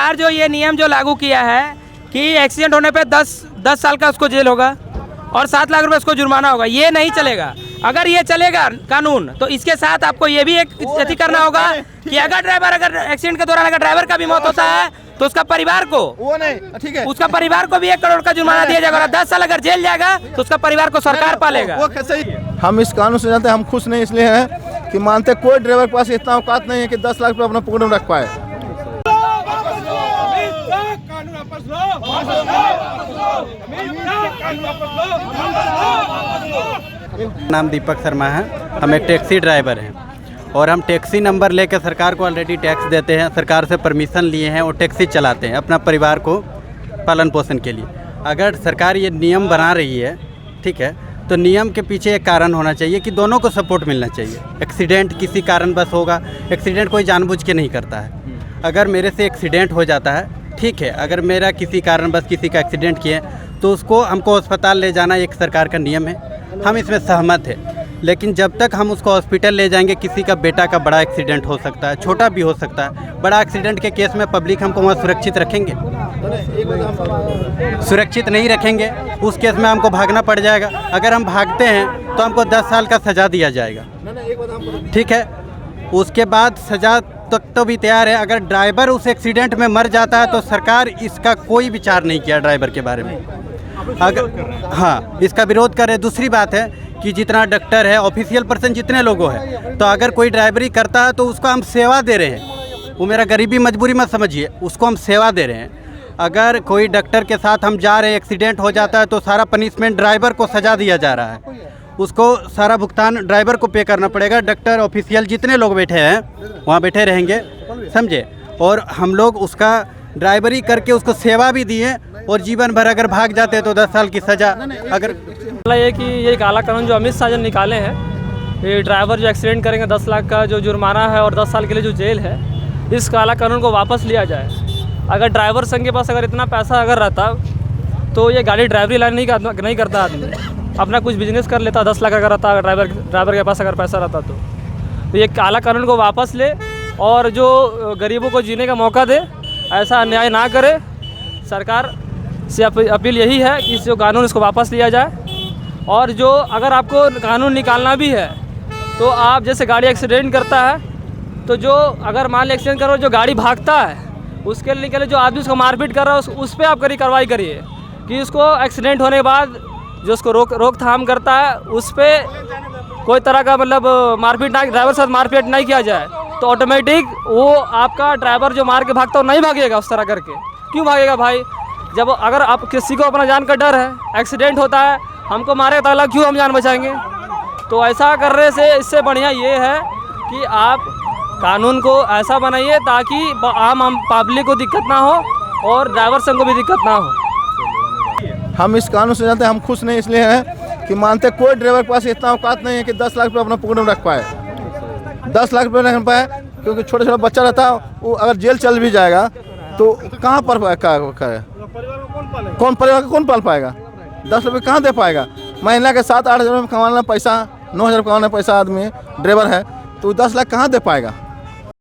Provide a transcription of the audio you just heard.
सरकार जो ये नियम जो लागू किया है कि एक्सीडेंट होने पे 10 साल का उसको जेल होगा और 7 लाख रुपए उसको जुर्माना होगा, ये नहीं चलेगा। अगर ये चलेगा कानून तो इसके साथ आपको ये भी एक अति करना होगा कि अगर एक्सीडेंट के दौरान अगर ड्राइवर का भी मौत होता है तो उसका परिवार को वो नहीं, ठीक है, उसका परिवार को भी 1 करोड़ का जुर्माना दिया जाएगा। और 10 साल अगर जेल जाएगा तो उसका परिवार को सरकार पालेगा। हम इस कानून से जानते हैं, हम खुश नहीं इसलिए हैं कि मानते कोई ड्राइवर के पास इतना औकात नहीं है कि 10 लाख रुपये अपना पॉकेट में रख पाए। नाम दीपक शर्मा है, हम एक टैक्सी ड्राइवर हैं और हम टैक्सी नंबर लेकर सरकार को ऑलरेडी टैक्स देते हैं, सरकार से परमिशन लिए हैं और टैक्सी चलाते हैं अपना परिवार को पालन पोषण के लिए। अगर सरकार ये नियम बना रही है, ठीक है, तो नियम के पीछे एक कारण होना चाहिए कि दोनों को सपोर्ट मिलना चाहिए। एक्सीडेंट किसी कारणवश होगा, एक्सीडेंट कोई जानबूझ के नहीं करता है। अगर मेरे से एक्सीडेंट हो जाता है, ठीक है, अगर मेरा किसी कारणवश किसी का एक्सीडेंट किया तो उसको हमको अस्पताल ले जाना एक सरकार का नियम है, हम इसमें सहमत हैं। लेकिन जब तक हम उसको हॉस्पिटल ले जाएंगे, किसी का बेटा का बड़ा एक्सीडेंट हो सकता है, छोटा भी हो सकता है, बड़ा एक्सीडेंट के केस में पब्लिक हमको वहाँ सुरक्षित रखेंगे? सुरक्षित नहीं रखेंगे, उस केस में हमको भागना पड़ जाएगा। अगर हम भागते हैं तो हमको 10 साल का सज़ा दिया जाएगा, ठीक है। उसके बाद सज़ा तक तो भी तैयार है। अगर ड्राइवर उस एक्सीडेंट में मर जाता है तो सरकार इसका कोई विचार नहीं किया ड्राइवर के बारे में, अगर हाँ इसका विरोध करे। दूसरी बात है कि जितना डॉक्टर है, ऑफिशियल पर्सन जितने लोगों हैं, तो अगर कोई ड्राइवरी करता है तो उसको हम सेवा दे रहे हैं। वो मेरा गरीबी मजबूरी मत समझिए, उसको हम सेवा दे रहे हैं। अगर कोई डॉक्टर के साथ हम जा रहे हैं, एक्सीडेंट हो जाता है तो सारा पनिशमेंट ड्राइवर को सजा दिया जा रहा है, उसको सारा भुगतान ड्राइवर को पे करना पड़ेगा। डॉक्टर ऑफिशियल जितने लोग बैठे हैं वहाँ बैठे रहेंगे, समझे। और हम लोग उसका ड्राइवरी करके उसको सेवा भी दिए और जीवन भर अगर भाग जाते तो 10 साल की सज़ा। अगर ये कि ये काला कानून जो अमित शाह जी निकाले हैं, ये ड्राइवर जो एक्सीडेंट करेंगे 10 लाख का जो जुर्माना है और 10 साल के लिए जो जेल है, इस काला कानून को वापस लिया जाए। अगर ड्राइवर संघ के पास अगर इतना पैसा अगर रहता तो ये गाड़ी ड्राइवरी लाइन नहीं करता आदमी, अपना कुछ बिजनेस कर लेता। 10 लाख अगर रहता, अगर ड्राइवर के पास अगर पैसा रहता तो ये काला कानून को वापस ले और जो गरीबों को जीने का मौका दे, ऐसा अन्याय ना करे। सरकार से अपील यही है कि इस जो कानून इसको वापस लिया जाए। और जो अगर आपको कानून निकालना भी है तो आप जैसे गाड़ी एक्सीडेंट करता है तो जो अगर मान लीजिए एक्सीडेंट करो, जो गाड़ी भागता है उसके लिए निकले, जो आदमी उसको मारपीट कर रहा है उस पर आप कार्रवाई करिए कि उसको एक्सीडेंट होने के बाद जो उसको रोकथाम करता है उस पर कोई तरह का मतलब मारपीट ना, ड्राइवर के साथ मारपीट नहीं किया जाए तो ऑटोमेटिक वो आपका ड्राइवर जो मार के भागता है वो नहीं भागेगा उस तरह करके। क्यों भागेगा भाई? जब अगर आप किसी को अपना जान का डर है, एक्सीडेंट होता है, हमको मारे तो अलग, क्यों हम जान बचाएंगे? तो ऐसा करने से इससे बढ़िया ये है कि आप कानून को ऐसा बनाइए ताकि आम पब्लिक को दिक्कत ना हो और ड्राइवर संघ को भी दिक्कत ना हो। हम इस कानून से जानते हैं, हम खुश नहीं इसलिए हैं कि मानते कोई ड्राइवर के पास इतना औकात नहीं है कि 10 लाख रुपये अपना पॉकेट में रख पाए। 10 लाख रुपये नहीं रख पाए क्योंकि छोटा छोटा बच्चा रहता है, वो अगर जेल चल भी जाएगा तो कहाँ पर कौन परिवार कौन पाल पाएगा? 10 रुपये कहाँ दे पाएगा? महीना के 7-8 हज़ार कमाना पैसा, 9 हज़ार कमाना पैसा आदमी ड्राइवर है तो 10 लाख कहाँ दे पाएगा?